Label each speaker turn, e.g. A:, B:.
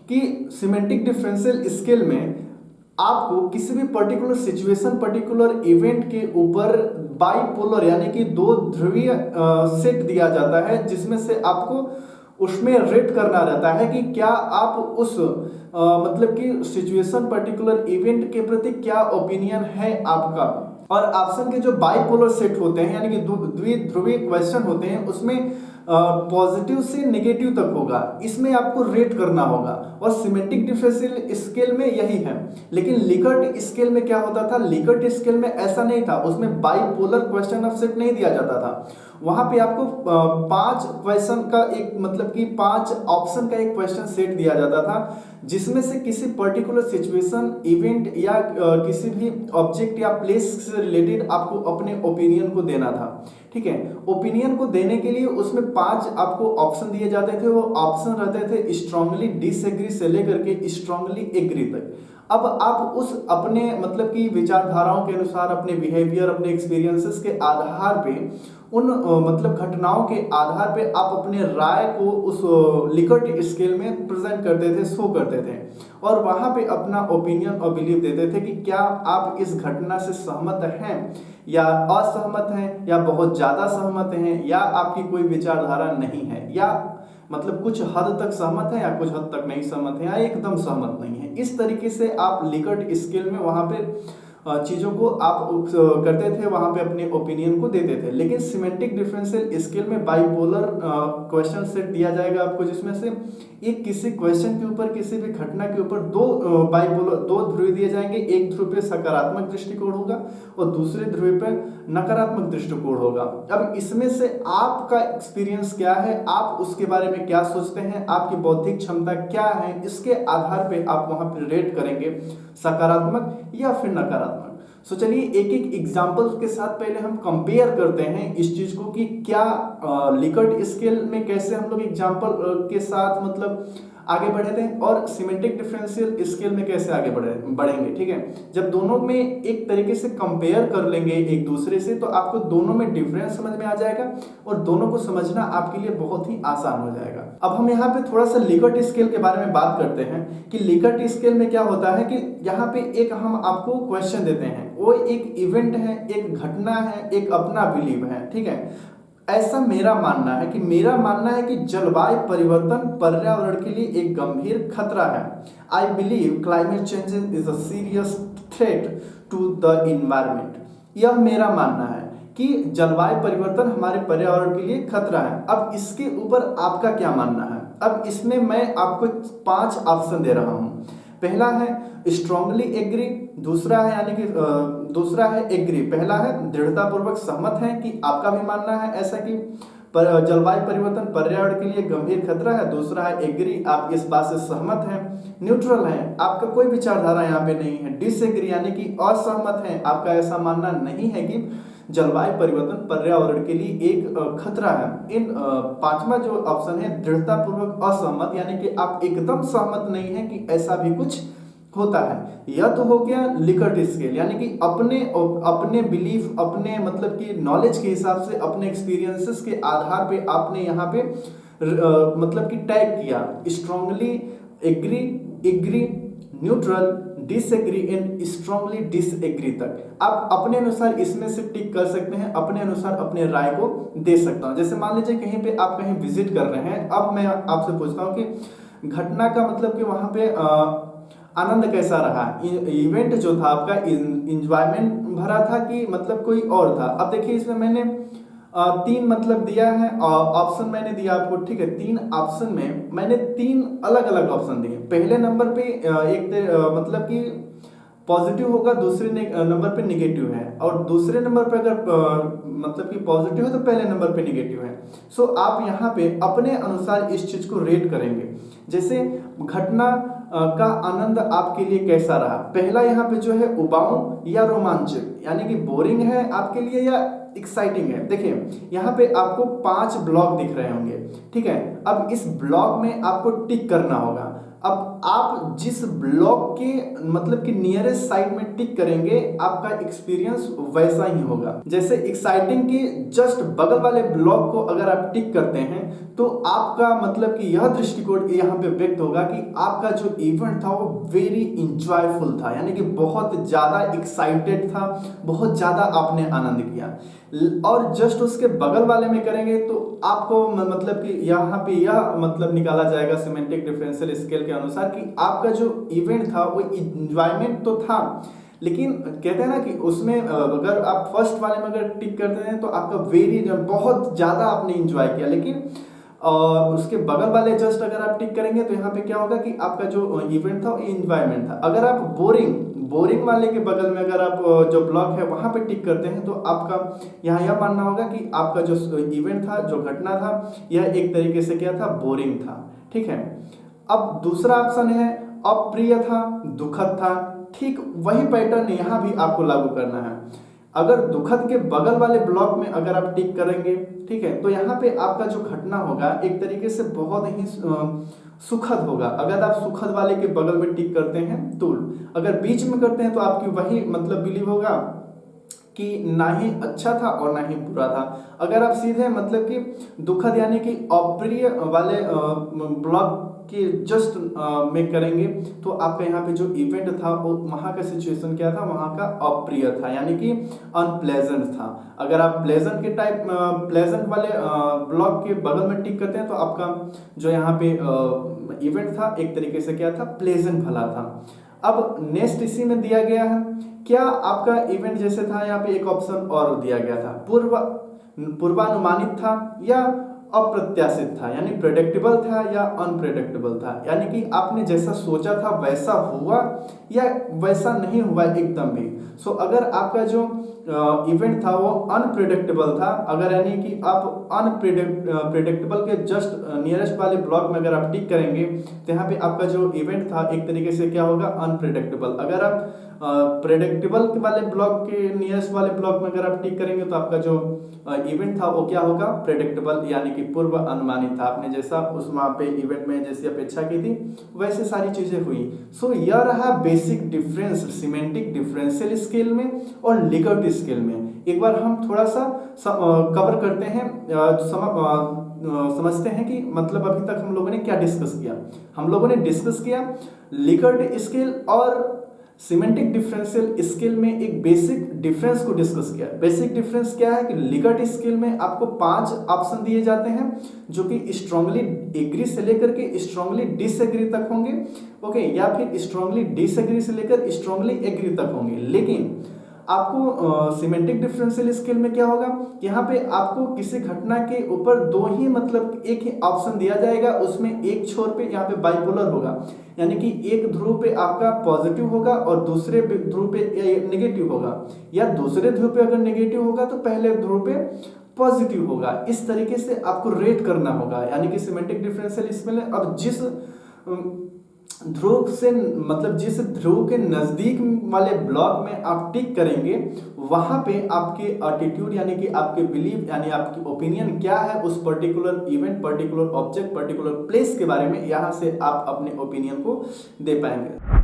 A: कि semantic differential scale में आपको किसी भी पर्टिकुलर सिचुएशन, पर्टिकुलर इवेंट के ऊपर बाइपोलर यानी कि दो ध्रुवीय सेट दिया जाता है, जिसमें से आपको उसमें रेट करना रहता है कि क्या आप उस मतलब कि सिचुएशन, पर्टिकुलर इवेंट के प्रति क्या ओपिनियन है आपका। और ऑप्शन के जो बाइपोलर सेट होते हैं यानी कि द्विध्रुवीय क्वेश्चन होते हैं, उसमें पॉजिटिव से नेगेटिव तक होगा, इसमें आपको रेट करना होगा। और सिमेट्रिक डिफरेंशियल स्केल में यही है। लेकिन लिकर्ट स्केल में क्या होता था, लिकर्ट स्केल में ऐसा नहीं था, उसमें बाइपोलर क्वेश्चन ऑफ सेट नहीं दिया जाता था। वहां पे आपको 5 क्वेश्चन का एक मतलब कि 5 ऑप्शन का एक क्वेश्चन सेट दिया जाता था, जिसमें से किसी पर्टिकुलर सिचुएशन, इवेंट या किसी भी ऑब्जेक्ट या प्लेस से रिलेटेड आपको अपने ओपिनियन को देना था। ठीक है, ओपिनियन को देने के लिए उसमें 5 आपको ऑप्शन दिए जाते थे। वो ऑप्शन रहते थे स्ट्रांगली डिसएग्री से लेकर के स्ट्रांगली एग्री तक। अब आप उस अपने मतलब कि विचारधाराओं के अनुसार, अपने बिहेवियर, अपने एक्सपीरियंसेस के आधार पे, उन मतलब घटनाओं के आधार पे आप अपने राय को उस लिकर्ट स्केल में प्रेजेंट करते थे, शो करते थे, और वहां पे अपना ओपिनियन और बिलीव देते थे कि क्या आप इस घटना से सहमत हैं या असहमत हैं, या बहुत ज्यादा सहमत हैं, या आपकी कोई विचारधारा नहीं है, या मतलब कुछ हद तक सहमत है या कुछ हद तक नहीं सहमत है, या एकदम सहमत नहीं है। इस तरीके से आप लिकर्ट स्केल में वहां पे चीजों को आप करते थे, वहां पे अपने ओपिनियन को देते थे। लेकिन सिमेट्रिक डिफरेंशियल स्केल में बाइपोलर क्वेश्चन सेट दिया जाएगा आपको, जिसमें से एक किसी क्वेश्चन के ऊपर, किसी भी घटना के ऊपर दो ध्रुव दिए जाएंगे। एक ध्रुव पे सकारात्मक दृष्टिकोण होगा और दूसरे ध्रुव पे नकारात्मक दृष्टिकोण होगा। अब इसमें से आपका एक्सपीरियंस क्या है, आप उसके बारे में क्या सोचते हैं, आपकी बौद्धिक क्षमता क्या है, इसके आधार पे आप वहां पर रेट करेंगे, सकारात्मक या फिर नकारात्मक। सो चलिए एक एक एग्जाम्पल के साथ पहले हम कंपेयर करते हैं इस चीज को कि क्या लिकर्ट स्केल में कैसे हम लोग एग्जाम्पल के साथ मतलब आगे बढ़े थे, और सिमेट्रिक डिफरेंशियल स्केल में कैसे आगे बढ़ेंगे। ठीक है, जब दोनों में एक तरीके से कंपेयर कर लेंगे एक दूसरे से, तो आपको दोनों में डिफरेंस समझ में आ जाएगा और दोनों को समझना आपके लिए बहुत ही आसान हो जाएगा। अब हम यहाँ पे थोड़ा सा लिकर्ट स्केल के बारे में बात करते हैं कि लिकर्ट स्केल में क्या होता है कि यहाँ पे एक हम आपको क्वेश्चन देते हैं, वो एक इवेंट है, एक घटना है, एक अपना बिलीव है। ठीक है, ऐसा मेरा मानना है कि जलवायु परिवर्तन पर्यावरण के लिए एक गंभीर खतरा है। I believe climate change is a serious threat to the environment. यह मेरा मानना है कि जलवायु परिवर्तन हमारे पर्यावरण के लिए खतरा है। अब इसके ऊपर आपका क्या मानना है? अब इसमें मैं आपको 5 ऑप्शन दे रहा हूं। पहला है स्ट्रांगली एग्री, दूसरा है एग्री। पहला है दृढ़तापूर्वक सहमत है कि आपका भी मानना है ऐसा कि जलवायु परिवर्तन पर्यावरण के लिए गंभीर खतरा है। दूसरा है एग्री, आप इस बात से सहमत हैं। न्यूट्रल है, आपका कोई विचारधारा यहाँ पे नहीं है। डिसएग्री यानी कि असहमत है, आपका ऐसा मानना नहीं है कि जलवायु परिवर्तन पर्यावरण के लिए एक खतरा है। इन 5वां जो ऑप्शन है दृढ़तापूर्वक असहमत, यानी कि आप एकदम सहमत नहीं है कि ऐसा भी कुछ होता है। यह तो हो गया लिकर्ट स्केल, यानी कि अपने बिलीफ, अपने मतलब कि नॉलेज के हिसाब से, अपने एक्सपीरियंसेस के आधार पे आपने यहाँ पे मतलब कि टैग किया strongly agree, agree, neutral, disagree and strongly disagree तक। आप अपने अनुसार इसमें से टिक कर सकते हैं, अपने अनुसार अपने राय को दे सकता हूं। जैसे मान लीजिए कहीं पे आप कहीं विजिट कर रहे हैं, अब मैं आपसे पूछता हूं कि घटना का मतलब कि वहां पे आनंद कैसा रहा, इवेंट जो था आपका इंजॉयमेंट भरा था कि मतलब कोई और था। अब देखिए इसमें मैंने 3 मतलब दिया है, ऑप्शन मैंने दिया आपको। ठीक है, 3 ऑप्शन में मैंने 3 अलग अलग ऑप्शन दिए। पहले नंबर पे मतलब कि पॉजिटिव होगा, दूसरे नंबर पे निगेटिव है, और दूसरे नंबर पे अगर मतलब कि पॉजिटिव है तो पहले नंबर पे निगेटिव है। सो आप यहाँ पे अपने अनुसार इस चीज को रेट करेंगे। जैसे घटना का आनंद आपके लिए कैसा रहा। पहला यहाँ पे जो है उबाऊ या रोमांचक, यानी कि बोरिंग है आपके लिए या एक्साइटिंग है। देखिए यहाँ पे आपको 5 ब्लॉक दिख रहे होंगे। ठीक है, अब इस ब्लॉक में आपको टिक करना होगा। अब आप जिस ब्लॉक के मतलब कि नियरेस्ट साइड में टिक करेंगे आपका एक्सपीरियंस वैसा ही होगा। जैसे एक्साइटिंग के जस्ट बगल वाले ब्लॉक को अगर आप टिक करते हैं तो आपका मतलब कि यह दृष्टिकोण यहाँ पे व्यक्त होगा कि आपका जो इवेंट था वो वेरी इंजॉयफुल था, यानी कि बहुत ज़्यादा एक्साइटेड था, बहुत ज़्यादा आपने आनंद किया। और जस्ट उसके बगल वाले में करेंगे तो आपको मतलब कि यहाँ पे यह मतलब निकाला जाएगा सिमेंटिक डिफरेंशियल स्केल के अनुसार कि आपका जो इवेंट था वो इंजॉयमेंट तो था, लेकिन कहते हैं ना कि उसमें अगर आप फर्स्ट वाले में अगर टिक करते हैं तो आपका वेरी बहुत ज़्यादा आपने इंजॉय किया, लेकिन उसके बगल वाले जस्ट अगर आप टिक करेंगे तो यहाँ पे क्या होगा कि आपका जो इवेंट था वो एंजॉयमेंट था। अगर आप बोरिंग वाले के बगल में अगर आप जो ब्लॉक है वहाँ पे टिक करते हैं तो आपका यहाँ यह मानना होगा कि आपका जो इवेंट था, जो घटना था, यह एक तरीके से क्या था, बोरिंग था। ठीक है। अब दूसरा ऑप्शन है अप्रिय था, दुखद था। ठीक वही पैटर्न यहाँ भी आपको लागू करना है। अगर दुखद के बगल वाले ब्लॉक में अगर आप टिक करेंगे, ठीक है, तो यहाँ पे आपका जो घटना होगा एक तरीके से बहुत ही सुखद होगा। अगर आप सुखद वाले के बगल में टिक करते हैं तो, अगर बीच में करते हैं तो आपकी वही मतलब बिलीव होगा कि ना ही अच्छा था और ना ही बुरा था। अगर आप सीधे मतलब कि दुखद यानी कि अप्रिय वाले ब्लॉक के जस्ट में करेंगे तो आपका यहाँ पे जो इवेंट था वो वहाँ का सिचुएशन क्या था, वहाँ का अप्रिय था, यानी कि अनप्लेजेंट था। अगर आप प्लेजेंट के टाइप प्लेजेंट वाले ब्लॉक के बगल में टिक करते हैं तो आपका जो यहाँ पे इवेंट था एक तरीके से क्या था, प्लेजेंट भला था। अब नेक्स्ट इसी में दिया गया है, क्या आपका इवेंट जैसे था यहाँ पे एक ऑप्शन और दिया गया था, पूर्वानुमानित था या अप्रत्याशित था, यानी प्रेडिक्टेबल था या अनप्रेडिक्टेबल था, यानी कि आपने जैसा सोचा था वैसा हुआ या वैसा नहीं हुआ एकदम भी। सो अगर आपका जो इवेंट था वो अनप्रेडिक्टेबल था, अगर यानी कि आप अनप्रेडिक्टेबल के जस्ट नियरेस्ट वाले ब्लॉक में अगर आप टिक करेंगे तो यहाँ पे आपका जो इवेंट था एक तरीके से क्या होगा, अनप्रेडिक्टेबल। अगर आप प्रेडिक्टेबल वाले ब्लॉक के नियरेस्ट वाले ब्लॉक में अगर आप टिक करेंगे तो आपका जो इवेंट था वो क्या होगा, प्रेडिक्टेबल, यानी कि पूर्व अनुमानित था। आपने जैसा उस वहाँ पे इवेंट में जैसी अपेक्षा की थी वैसे सारी चीजें हुई। सो यह रहा basic difference semantic differential scale में और लिकर्ट स्केल में। एक बार हम थोड़ा सा कवर करते हैं, समझते हैं कि मतलब अभी तक हम लोगों ने क्या डिस्कस किया। हम लोगों ने डिस्कस किया लिकर्ट स्केल और सिमेंटिक डिफरेंशियल स्केल में एक बेसिक डिफरेंस को डिस्कस किया। बेसिक डिफरेंस क्या है कि लिकर्ट स्केल में आपको 5 ऑप्शन दिए जाते हैं जो कि स्ट्रांगली एग्री से लेकर के स्ट्रांगली डिसएग्री तक होंगे, ओके, या फिर स्ट्रांगली डिसएग्री से लेकर स्ट्रांगली एग्री तक होंगे। लेकिन आपको सिमेंटिक डिफरेंशियल स्केल में क्या होगा, यहाँ पे आपको किसी घटना के ऊपर दो ही मतलब एक ही ऑप्शन दिया जाएगा, उसमें एक छोर पे यहाँ पे बाइपोलर होगा, यानी कि एक ध्रुव पे आपका पॉजिटिव होगा और दूसरे ध्रुव पे नेगेटिव होगा, या दूसरे ध्रुव पे अगर नेगेटिव होगा तो पहले ध्रुव पे पॉजिटिव होगा। इस तरीके से आपको रेट करना होगा, यानी कि सिमेंटिक डिफरेंशियल स्केल में अब जिस ध्रुव से मतलब जिस ध्रुव के नजदीक वाले ब्लॉक में आप टिक करेंगे वहां पे आपके एटीट्यूड यानी कि आपके बिलीव यानी आपकी ओपिनियन क्या है उस particular event, particular object, particular place के बारे में, यहां से आप अपने ओपिनियन को दे पाएंगे।